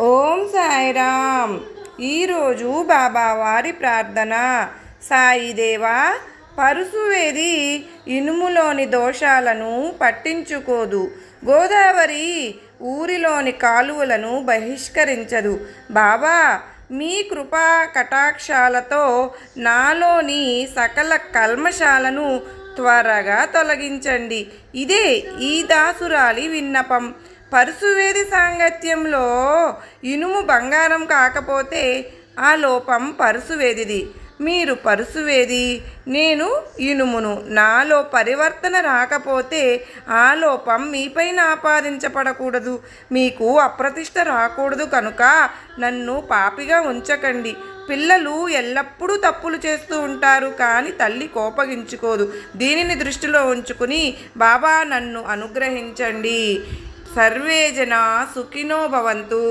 ఓం సాయిరామ్. ఈరోజు బాబావారి ప్రార్థన. సాయిదేవా, పరుసువేది ఇనుములోని దోషాలను పట్టించుకోదు. గోదావరి ఊరిలోని కాలువలను బహిష్కరించదు. బాబా, మీ కృపా కటాక్షాలతో నాలోని సకల కల్మషాలను త్వరగా తొలగించండి. ఇదే ఈ దాసురాలి విన్నపం. పరుసువేది సాంగత్యంలో ఇనుము బంగారం కాకపోతే ఆ లోపం పరుసువేదిది. మీరు పరుసువేది, నేను ఇనుమును. నాలో పరివర్తన రాకపోతే ఆ లోపం మీపైన ఆపాదించబడకూడదు, మీకు అప్రతిష్ట రాకూడదు. కనుక నన్ను పాపిగా ఉంచకండి. పిల్లలు ఎల్లప్పుడూ తప్పులు చేస్తూ ఉంటారు, కానీ తల్లి కోపగించుకోదు. దీనిని దృష్టిలో ఉంచుకుని బాబా నన్ను అనుగ్రహించండి. సర్వే జనా సుఖినో భవంతు.